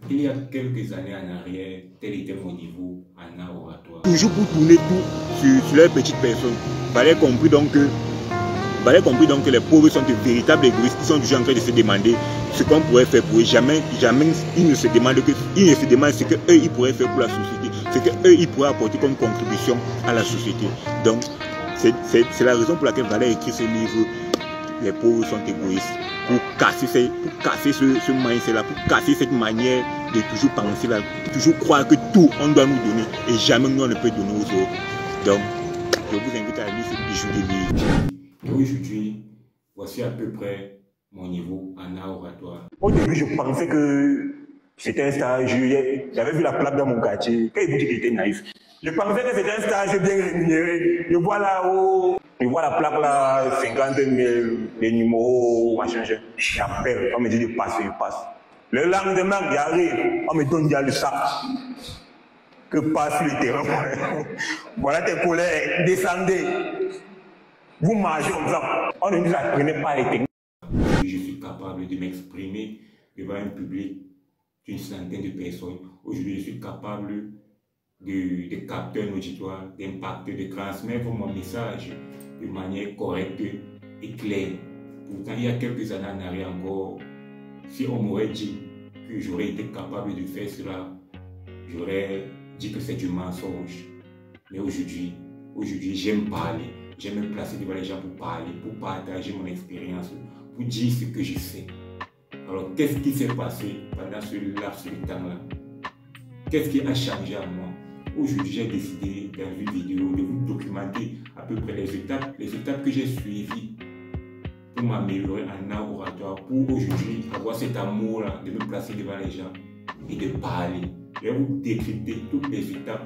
Il y a quelques années en arrière, tel était mon niveau en art oratoire. Toujours pour tourner tout sur les petites personnes. Fallait compris donc que les pauvres sont de véritables égoïstes. Ils sont toujours en train de se demander ce qu'on pourrait faire pour eux. Jamais ils ne se demandent ce qu'eux ils pourraient faire pour la société, ce qu'eux ils pourraient apporter comme contribution à la société. Donc c'est la raison pour laquelle Valère écrit ce livre. Les pauvres sont égoïstes. Pour casser ce mindset-là, pour casser cette manière de toujours penser là, toujours croire que tout on doit nous donner et jamais nous on ne peut donner aux autres. Donc, je vous invite à lire ce bijou de livre. Et aujourd'hui, voici à peu près mon niveau en art oratoire. Au début, je pensais que c'était un stage. J'avais vu la plaque dans mon quartier. Quand il vous dit qu'il était naïf, je pensais que c'était un stage bien rémunéré. Je vois là-haut. Je vois la plaque là, 50 000, les numéros, machin. J'appelle, on me dit de passer, je passe. Le lendemain, j'arrive, on me donne déjà le sac. Que passe le terrain. Voilà tes collègues, descendez. Vous mangez comme ça. On ne nous apprenait pas les techniques. Je suis capable de m'exprimer devant un public d'une centaine de personnes. Aujourd'hui, je suis capable de capter un auditoire, d'impacter, de transmettre mon message de manière correcte et claire. Pourtant, il y a quelques années en arrière encore, si on m'aurait dit que j'aurais été capable de faire cela, j'aurais dit que c'est du mensonge. Mais aujourd'hui, j'aime parler, j'aime me placer devant les gens pour parler, pour partager mon expérience, pour dire ce que je sais. Alors, qu'est-ce qui s'est passé pendant ce laps de temps-là? Qu'est-ce qui a changé en moi? Aujourd'hui, j'ai décidé dans une vidéo de vous documenter à peu près les étapes que j'ai suivies pour m'améliorer en art oratoire, pour aujourd'hui avoir cet amour-là de me placer devant les gens et de parler. Je vais vous décrypter toutes les étapes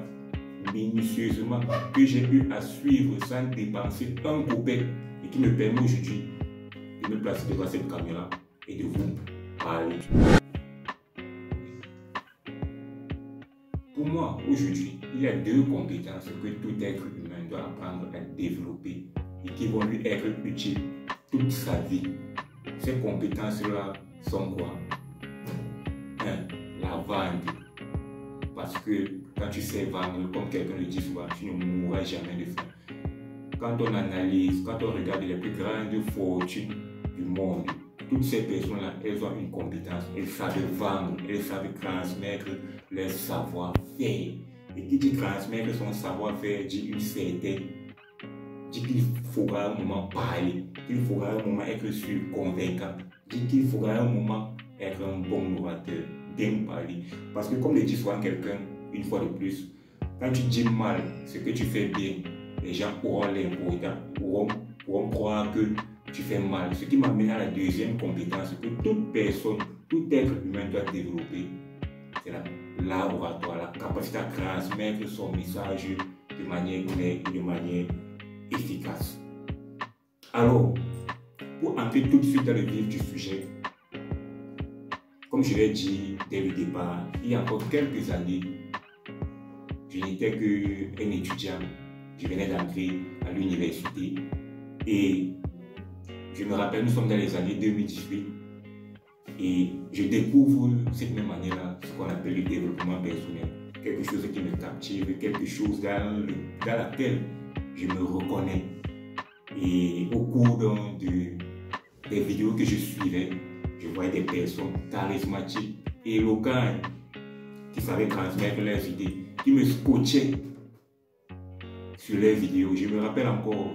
minutieusement que j'ai eu à suivre sans dépenser un couplet et qui me permet aujourd'hui de me placer devant cette caméra et de vous parler. Pour moi, aujourd'hui, il y a deux compétences que tout être humain doit apprendre à développer et qui vont lui être utiles toute sa vie. Ces compétences-là sont quoi? 1. La vente. Parce que quand tu sais vendre, comme quelqu'un le dit souvent, tu ne mourras jamais de faim. Quand on analyse, quand on regarde les plus grandes fortunes du monde, toutes ces personnes-là, elles ont une compétence. Elles savent vendre, elles savent transmettre leur savoir-faire. Et qui dit transmettre son savoir-faire dit une certaine, dit qu'il faudra un moment parler, qu'il faudra un moment être sûr, convaincant, dit qu'il faudra un moment être un bon orateur, bien parler. Parce que comme le dit souvent quelqu'un, une fois de plus, quand tu dis mal ce que tu fais bien, les gens auront l'importance, pourront croire que tu fais mal. Ce qui m'amène à la deuxième compétence que toute personne, tout être humain doit développer, c'est l'art oratoire, la capacité à transmettre son message de manière claire et de manière efficace. Alors, pour entrer tout de suite dans le vif du sujet, comme je l'ai dit dès le départ, il y a encore quelques années, je n'étais qu'un étudiant. Je venais d'entrer à l'université et je me rappelle, nous sommes dans les années 2018 et je découvre cette même année-là ce qu'on appelle le développement personnel. Quelque chose qui me captive, quelque chose dans laquelle je me reconnais. Et au cours des vidéos que je suivais, je voyais des personnes charismatiques, éloquentes, qui savaient transmettre leurs idées, qui me scotchaient sur leurs vidéos. Je me rappelle encore,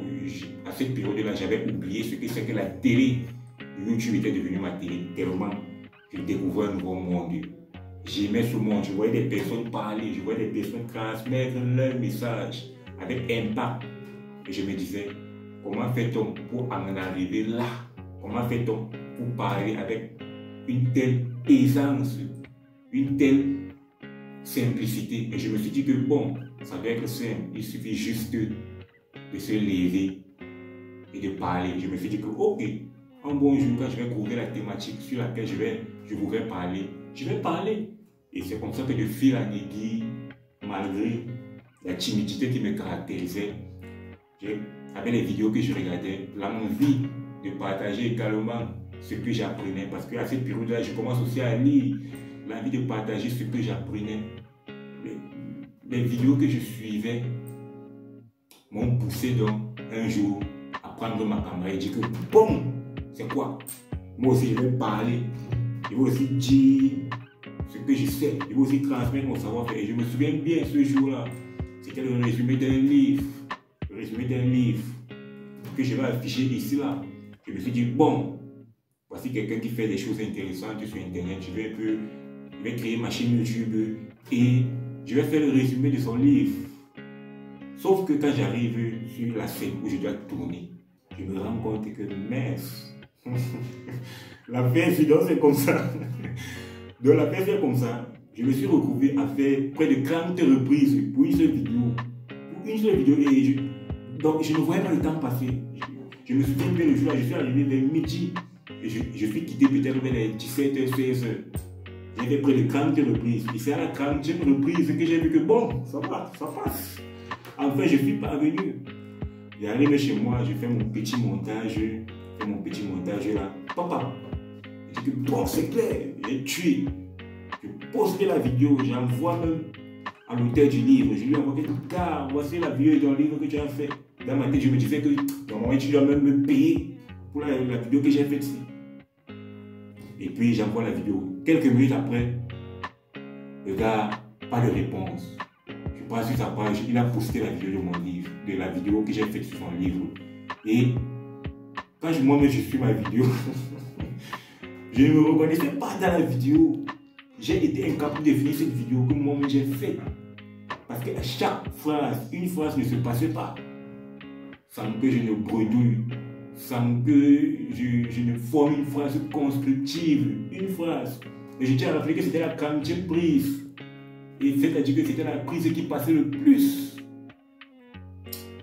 à cette période-là, j'avais oublié ce que c'est que la télé. YouTube était devenue ma télé, tellement je découvrais un nouveau monde. J'aimais ce monde, je voyais des personnes parler, je voyais des personnes transmettre leur message avec impact. Et je me disais, comment fait-on pour en arriver là? Comment fait-on pour parler avec une telle aisance, une telle simplicité? Et je me suis dit que bon, ça doit être simple, il suffit juste de se lever et de parler. Je me suis dit que ok, un bon jour quand je vais couvrir la thématique sur laquelle je voudrais parler, je vais parler. Et c'est comme ça que de fil en aiguille, malgré la timidité qui me caractérisait, avec les vidéos que je regardais, l'envie de partager également ce que j'apprenais. Parce qu'à cette période-là, je commence aussi à lire l'envie de partager ce que j'apprenais. Les vidéos que je suivais m'ont poussé donc un jour à prendre ma caméra et dire que bon, c'est quoi? Moi aussi je vais parler, je vais aussi dire ce que je sais, je vais aussi transmettre mon savoir-faire. Et je me souviens bien ce jour-là, c'était le résumé d'un livre, que je vais afficher ici là. Je me suis dit bon, voici quelqu'un qui fait des choses intéressantes sur internet, je vais créer ma chaîne YouTube et je vais faire le résumé de son livre. Sauf que quand j'arrive sur la scène où je dois tourner, je me rends compte que mince, l'affaire c'est comme ça. Donc l'affaire c'est comme ça. Je me suis retrouvé à faire près de 40 reprises pour une seule vidéo. Et donc je ne voyais pas le temps passer. Je me souviens bien le jour là, je suis arrivé vers midi. Et je suis quitté peut-être vers les 17h, 16h. J'ai fait près de 40 reprises. Et c'est à la 40e reprise que j'ai vu que bon, ça va, ça passe. Enfin, je suis parvenu. J'arrive chez moi, je fais mon petit montage. Là. Papa, je dis que bon, c'est clair, j'ai tué. Je posterai la vidéo, j'envoie même à l'auteur du livre. Je lui envoie que car voici la vidéo dans le livre que tu as fait. Dans ma tête, je me disais que normalement, tu dois même me payer pour la vidéo que j'ai faite ici. Et puis j'envoie la vidéo. Quelques minutes après, le gars, pas de réponse. Je passe sur sa page, il a posté la vidéo de mon livre, de la vidéo que j'ai faite sur son livre. Et quand moi-même je suis ma vidéo, je ne me reconnaissais pas dans la vidéo. J'ai été incapable de finir cette vidéo que moi-même j'ai faite. Parce qu'à chaque phrase, une phrase ne se passait pas. Sans que je ne bredouille, sans que je ne forme une phrase constructive, une phrase. Et je tiens à rappeler que c'était la 40e prise. Et c'est-à-dire que c'était la prise qui passait le plus.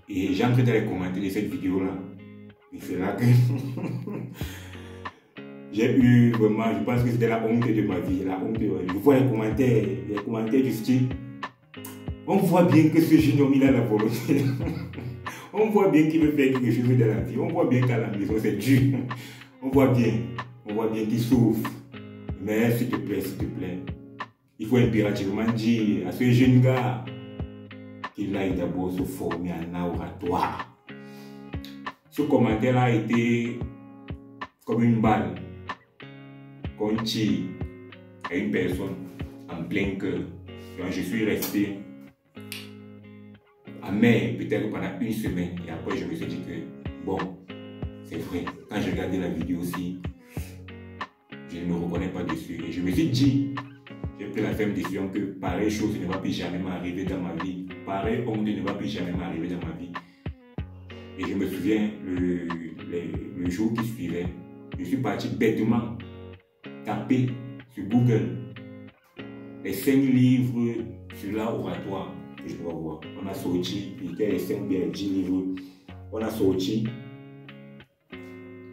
Et j'ai entré dans les commentaires de cette vidéo-là. Et c'est là que j'ai eu vraiment, je pense que c'était la honte de ma vie. La honte, je vois les commentaires du style. On voit bien que ce jeune homme il a la volonté. On voit bien qu'il veut faire quelque chose de la vie. On voit bien qu'à la maison c'est dur. On voit bien qu'il souffre. Mais s'il te plaît, il faut impérativement dire à ce jeune gars qu'il aille d'abord se former en oratoire. Ce commentaire-là a été comme une balle qu'on tire à une personne en plein cœur. Donc je suis resté amer peut-être pendant une semaine et après je me suis dit que bon, c'est vrai, quand j'ai regardé la vidéo aussi, je ne me reconnais pas dessus et je me suis dit, j'ai pris la ferme décision que pareille chose ne va plus jamais m'arriver dans ma vie, pareille honte ne va plus jamais m'arriver dans ma vie. Et je me souviens le jour qui suivait, je suis parti bêtement taper sur Google les 5 livres sur l'art oratoire que je dois voir. On a sorti, il y a les 5 bien 10 livres, on a sorti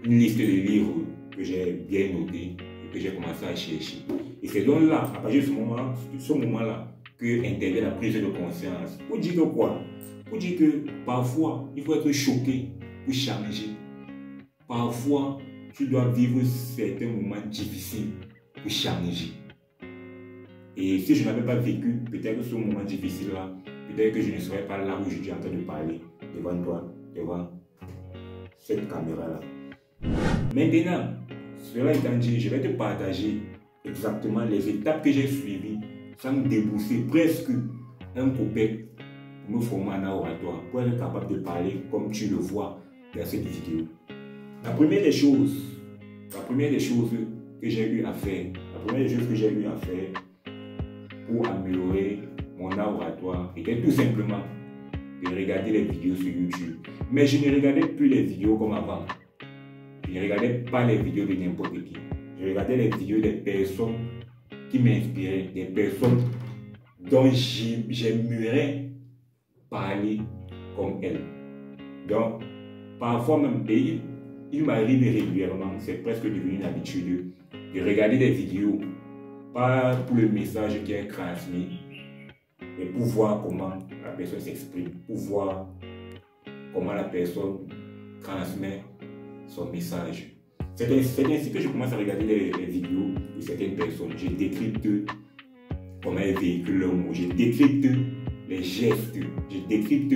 une liste de livres que j'ai bien noté et que j'ai commencé à chercher. Et c'est donc là, à partir de ce moment-là, que intervient la prise de conscience. Pour dire que quoi? Pour dire que parfois, il faut être choqué pour changer. Parfois, tu dois vivre certains moments difficiles pour changer. Et si je n'avais pas vécu peut-être ce moment difficile-là, peut-être que je ne serais pas là où je suis en train de parler devant toi, devant cette caméra-là. Maintenant, cela étant dit, je vais te partager exactement les étapes que j'ai suivies sans me débourser presque un couplet pour me former en oratoire, pour être capable de parler comme tu le vois dans cette vidéo. La première des choses que j'ai eu à faire, pour améliorer mon art oratoire était tout simplement de regarder les vidéos sur YouTube. Mais je ne regardais plus les vidéos comme avant. Je ne regardais pas les vidéos de n'importe qui. Je regardais les vidéos des personnes qui m'inspiraient, des personnes dont j'aimerais parler comme elles. Donc, parfois même, et il m'arrive régulièrement, c'est presque devenu une habitude, de regarder des vidéos, pas pour le message qui est transmis, mais pour voir comment la personne s'exprime, pour voir comment la personne transmet son message. C'est ainsi que je commence à regarder les vidéos de certaines personnes. Je décrypte comment elles véhiculent leurs mots, je décrypte les gestes, je décrypte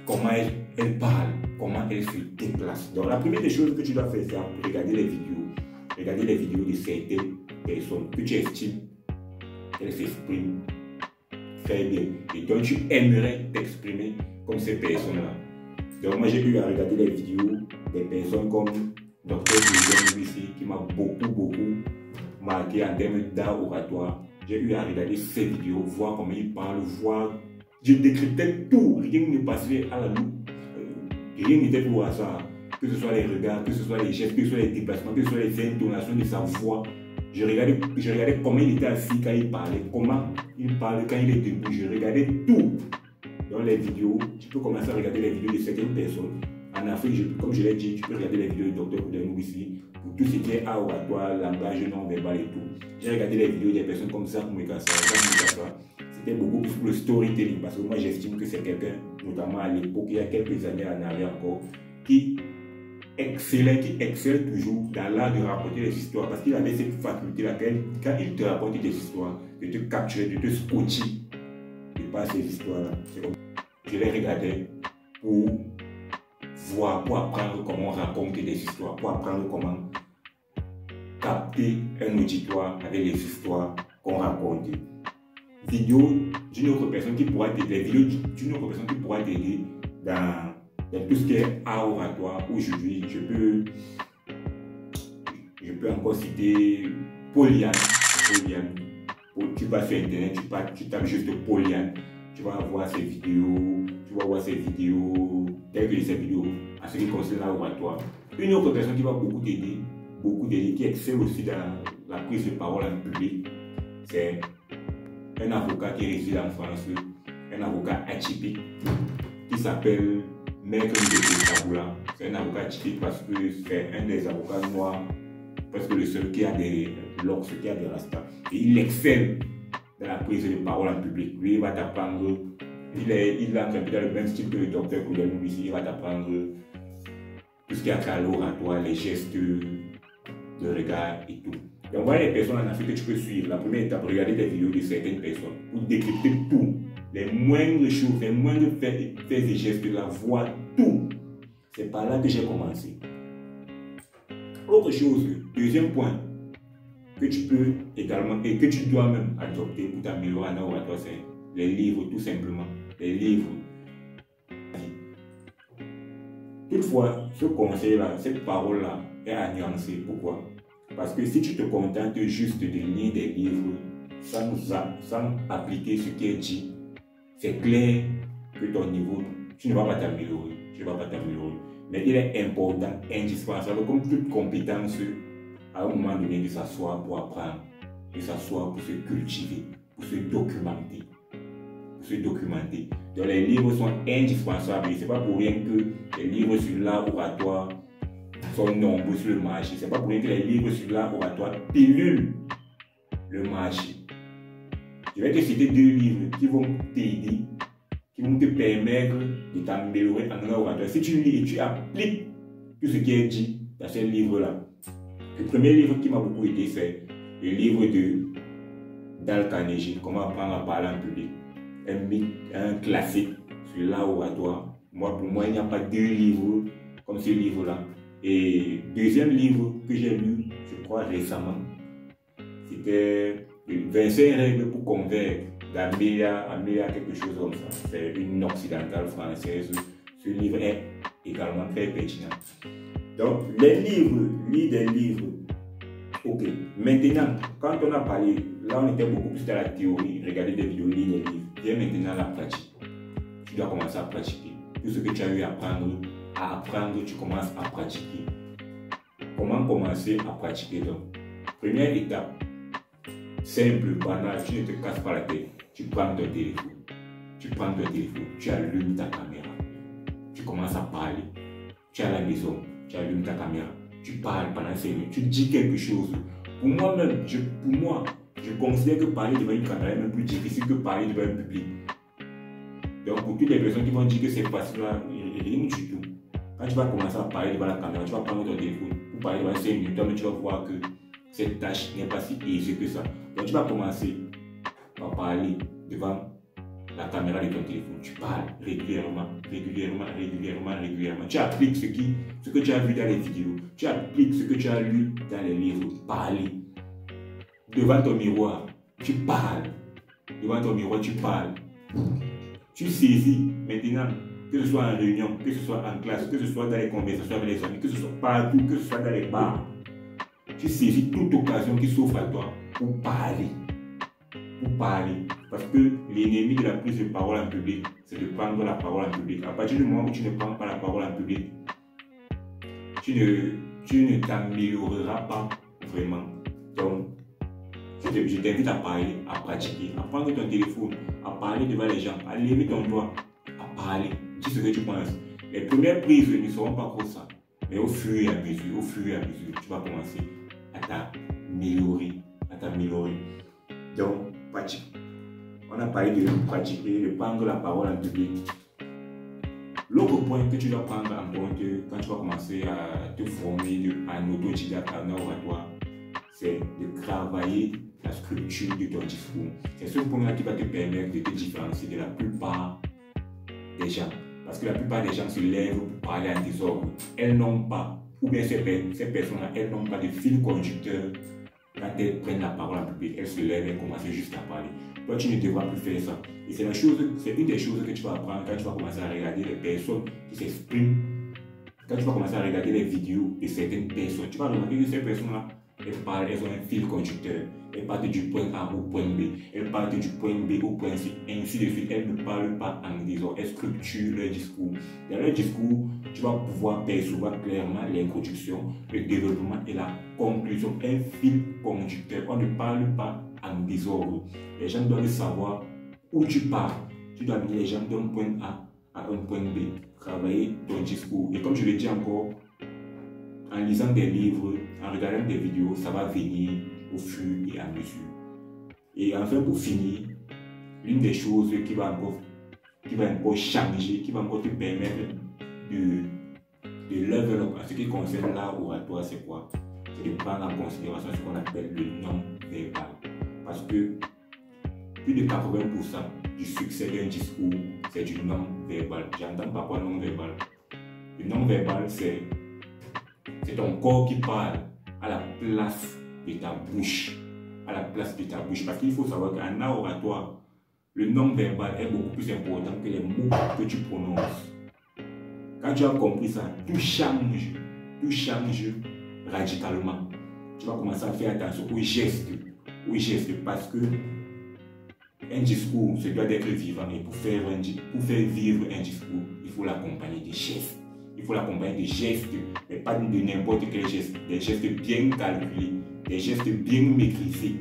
comment elles parlent, comment elles se déplacent. Donc la première des choses que tu dois faire, c'est regarder les vidéos. Regarder les vidéos de certaines personnes que tu estimes qu'elles s'expriment très bien. Et donc tu aimerais t'exprimer comme ces personnes-là. Donc moi j'ai pu regarder les vidéos des personnes comme Dr. William ici qui m'a beaucoup marqué en termes d'art oratoire. J'ai eu à regarder ces vidéos, voir comment il parle, voir. Je décryptais tout, rien ne passait à la loupe. Rien n'était pour hasard. Que ce soit les regards, que ce soit les gestes, que ce soit les déplacements, que ce soit les intonations de sa voix. Je regardais comment il était assis quand il parlait, comment il parle quand il est debout. Je regardais tout dans les vidéos. Tu peux commencer à regarder les vidéos de certaines personnes. En Afrique, comme je l'ai dit, tu peux regarder les vidéos du Dr. Koudelnou ici pour tout ce qui est art oratoire, langage non verbal et tout. J'ai regardé les vidéos des personnes comme Zach Mwekassa. C'était beaucoup plus pour le storytelling parce que moi j'estime que c'est quelqu'un, notamment à l'époque, il y a quelques années en arrière encore, qui excelle toujours dans l'art de raconter des histoires parce qu'il avait cette faculté-là, quand il te raconte des histoires, de te capturer, de te scotcher de par ces histoires-là. Je les regardais pour voir, pour apprendre comment raconter des histoires, pour apprendre comment capter un auditoire avec les histoires qu'on raconte. Vidéo d'une autre personne qui pourra t'aider, vidéo d'une autre personne qui pourra t'aider dans tout ce qui est art oratoire. Aujourd'hui, je peux encore citer Poliane. Tu vas sur internet, tu tapes juste Poliane, tu vas voir ses vidéos, telles que ces vidéos à ce qui concerne l'art oratoire. Une autre personne qui va beaucoup t'aider, qui excelle aussi dans la prise de parole en public, c'est un avocat qui réside en France, un avocat atypique qui s'appelle Maître de Kaboula. C'est un avocat atypique parce que c'est un des avocats noirs, parce que le seul qui a des locks, qui a des rastas. Et il excelle dans la prise de parole en public. Lui, il va t'apprendre, il a un peu dans le même style que le docteur Koudelnou ici, il va t'apprendre tout ce qui a trait à l'oratoire, les gestes de regard et tout. Donc voilà les personnes en Afrique que tu peux suivre. La première étape, regarder des vidéos de certaines personnes pour décrypter tout. Les moindres choses, les moindres faits et gestes de la voix, tout. C'est par là que j'ai commencé. Autre chose, deuxième point que tu peux également et que tu dois même adopter pour t'améliorer en oratoire, c'est les livres, tout simplement. Les livres. Toutefois, ce conseil-là, cette parole-là est à nuancer. Pourquoi? Parce que si tu te contentes juste de lire des livres sans appliquer ce qui est dit, c'est clair que ton niveau, tu ne vas pas t'améliorer. Mais il est important, indispensable, comme toute compétence, à un moment donné, de s'asseoir pour apprendre, de s'asseoir pour se cultiver, pour se documenter. Donc les livres sont indispensables. Ce n'est pas pour rien que les livres sur l'art oratoire sont nombreux sur le marché. Ce n'est pas pour rien que les livres sur l'art oratoire pilulent le marché. Je vais te citer 2 livres qui vont t'aider, qui vont te permettre de t'améliorer en art oratoire. Si tu lis et tu appliques tout ce qui est dit dans ces livres-là. Le premier livre qui m'a beaucoup aidé, c'est le livre de Dale Carnegie, Comment apprendre à parler en public. Un classique sur l'art oratoire. Pour moi, il n'y a pas 2 livres comme ce livre-là. Et deuxième livre que j'ai lu, je crois récemment, c'était 25 règles pour convaincre d'Amélia quelque chose comme ça. C'est une occidentale française. Ce livre est également très pertinent. Donc, les livres, lire des livres. Ok. Maintenant, quand on a parlé, là on était beaucoup plus dans la théorie, regarder des vidéos, lire des livres. Viens maintenant la pratique. Tu dois commencer à pratiquer. Tout ce que tu as eu à apprendre, tu commences à pratiquer. Comment commencer à pratiquer donc? Première étape, simple, banal, tu ne te casses pas la tête. Tu prends ton téléphone. Tu allumes ta caméra. Tu commences à parler. Tu es à la maison, tu allumes ta caméra. Tu parles pendant 5 minutes, tu dis quelque chose. Pour moi-même, je considère que parler devant une caméra est même plus difficile que parler devant un public. Donc pour toutes les personnes qui vont dire que c'est facile, rien du tout. Quand tu vas commencer à parler devant la caméra, tu vas prendre ton téléphone pour parler devant 5 minutes, mais tu vas voir que cette tâche n'est pas si aisée que ça. Donc tu vas commencer par parler devant la caméra de ton téléphone. Tu parles régulièrement. Tu appliques ce que tu as vu dans les vidéos. Tu appliques ce que tu as lu dans les livres. Parler. Devant ton miroir, tu parles. Devant ton miroir, tu parles. Tu saisis maintenant, que ce soit en réunion, que ce soit en classe, que ce soit dans les conversations avec les amis, que ce soit partout, que ce soit dans les bars. Tu saisis toute occasion qui s'offre à toi pour parler. Pour parler. Parce que l'ennemi de la prise de parole en public, c'est de prendre la parole en public. À partir du moment où tu ne prends pas la parole en public, tu ne t'amélioreras pas vraiment. Donc, je t'invite à parler, à pratiquer, à prendre ton téléphone, à parler devant les gens, à lever ton doigt, à parler. Dis ce que tu penses. Les premières prises ne seront pas pour ça. Mais au fur et à mesure, tu vas commencer à t'améliorer. Donc, pratique. On a parlé de pratiquer, de prendre la parole en public. L'autre point que tu dois prendre en compte quand tu vas commencer à te former en autodidacte, en oratoire, c'est de travailler la structure de ton discours. C'est ce point-là qui va te permettre de te différencier de la plupart des gens. Parce que la plupart des gens se lèvent pour parler en désordre. Elles n'ont pas, ou bien ces personnes-là, elles n'ont pas de fil conducteur quand elles prennent la parole en public. Elles se lèvent et commencent juste à parler. Toi, tu ne devras plus faire ça. Et c'est une des choses que tu vas apprendre quand tu vas commencer à regarder les personnes qui s'expriment. Quand tu vas commencer à regarder les vidéos de certaines personnes, tu vas remarquer que ces personnes-là, elles ont un fil conducteur. Elles partent du point A au point B. Elles partent du point B au point C. Ainsi de suite. Elles ne parlent pas en désordre. Elles structurent leur discours. Dans leur discours, tu vas pouvoir percevoir clairement l'introduction, le développement et la conclusion. Un fil conducteur. On ne parle pas en désordre. Les gens doivent savoir où tu pars. Tu dois amener les gens d'un point A à un point B. Travailler ton discours. Et comme je le dis encore, en lisant des livres, en regardant des vidéos, ça va venir au fur et à mesure. Et enfin, pour finir, l'une des choses qui va encore changer, qui va encore te permettre de level up en ce qui concerne l'art oratoire, c'est quoi? C'est de prendre en considération ce qu'on appelle le non-verbal. Parce que plus de 80% du succès d'un discours, c'est du non-verbal. J'entends pas quoi non-verbal. Le non-verbal, c'est ton corps qui parle à la place de ta bouche. À la place de ta bouche. Parce qu'il faut savoir qu'en art oratoire, le non-verbal est beaucoup plus important que les mots que tu prononces. Quand tu as compris ça, tout change radicalement. Tu vas commencer à faire attention aux gestes, parce que un discours se doit d'être vivant, et pour faire vivre un discours, il faut l'accompagner des gestes. Il faut l'accompagner des gestes, mais pas de n'importe quel geste, des gestes bien calculés, des gestes bien maîtrisés.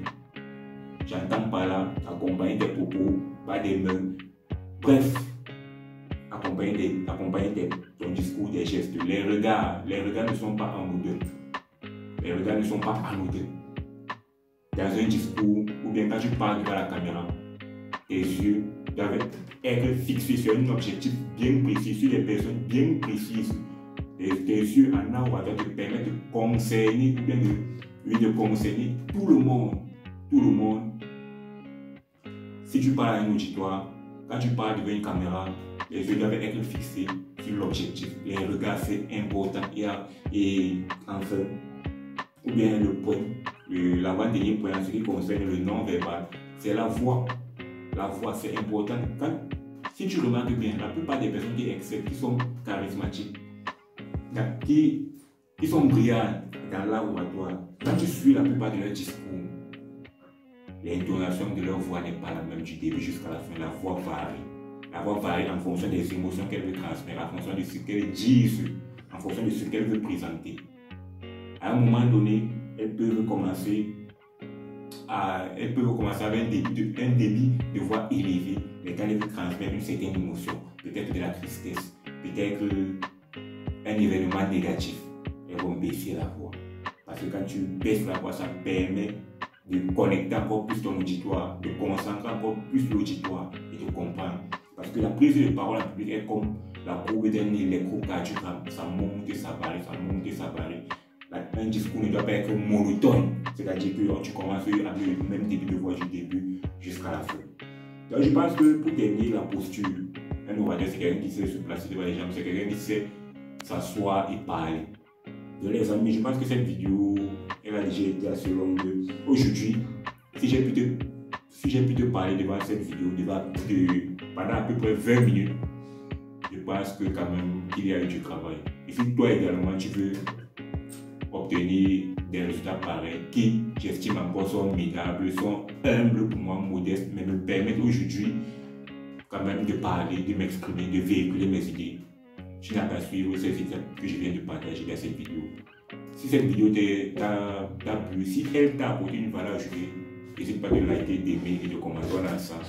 J'entends par là accompagner des propos, pas des mains. Bref, accompagner ton discours, des gestes. Les regards ne sont pas anodins. Les regards ne sont pas anodins. Dans un discours, ou bien quand tu parles devant la caméra, tes yeux doivent être fixés sur un objectif bien précis, sur des personnes bien précises. Tes yeux en art oratoire te permettent de concerner, ou bien de concerner tout le monde. Tout le monde. Si tu parles à un auditoire, quand tu parles devant une caméra, les yeux doivent être fixés sur l'objectif. Les regards, c'est important. Et enfin, ou bien le point, l'avant-dernier point en ce qui concerne le non-verbal, c'est la voix. La voix, c'est important. Si tu remarques bien, la plupart des personnes qui excellent, qui sont charismatiques, qui sont brillantes dans l'art oratoire, quand tu suis la plupart de leurs discours, l'intonation de leur voix n'est pas la même du début jusqu'à la fin. La voix varie. La voix varie en fonction des émotions qu'elle veut transmettre, en fonction de ce qu'elle dit, en fonction de ce qu'elle veut présenter. À un moment donné, elles peuvent commencer avec un débit de voix élevé, mais quand elles veulent transmettre une certaine émotion, peut-être de la tristesse, peut-être un événement négatif, elles vont baisser la voix. Parce que quand tu baisses la voix, ça permet de connecter encore plus ton auditoire, de concentrer encore plus l'auditoire et de comprendre. Parce que la prise de parole en public est comme la courbe d'un électrocardiogramme, ça monte et ça varie, ça monte et ça varie. Un discours ne doit pas être monotone, c'est-à-dire que tu commences avec le même début de voix du début jusqu'à la fin. Donc je pense que pour terminer la posture, un orateur c'est quelqu'un qui sait se placer devant les gens, c'est quelqu'un qui sait s'asseoir et parler. Donc les amis, je pense que cette vidéo, elle a déjà été assez longue. Aujourd'hui, si j'ai pu te parler devant cette vidéo pendant à peu près 20 minutes, je pense que quand même il y a eu du travail. Et si toi également tu veux obtenir des résultats pareils qui, j'estime encore, sont minables, sont humbles pour moi, modestes, mais me permettent aujourd'hui quand même de parler, de m'exprimer, de véhiculer mes idées. Tu n'as qu'à suivre ces étapes que je viens de partager dans cette vidéo. Si cette vidéo t'a plu, si elle t'a apporté une valeur ajoutée, n'hésite pas de liker, d'aimer et de commenter ensemble.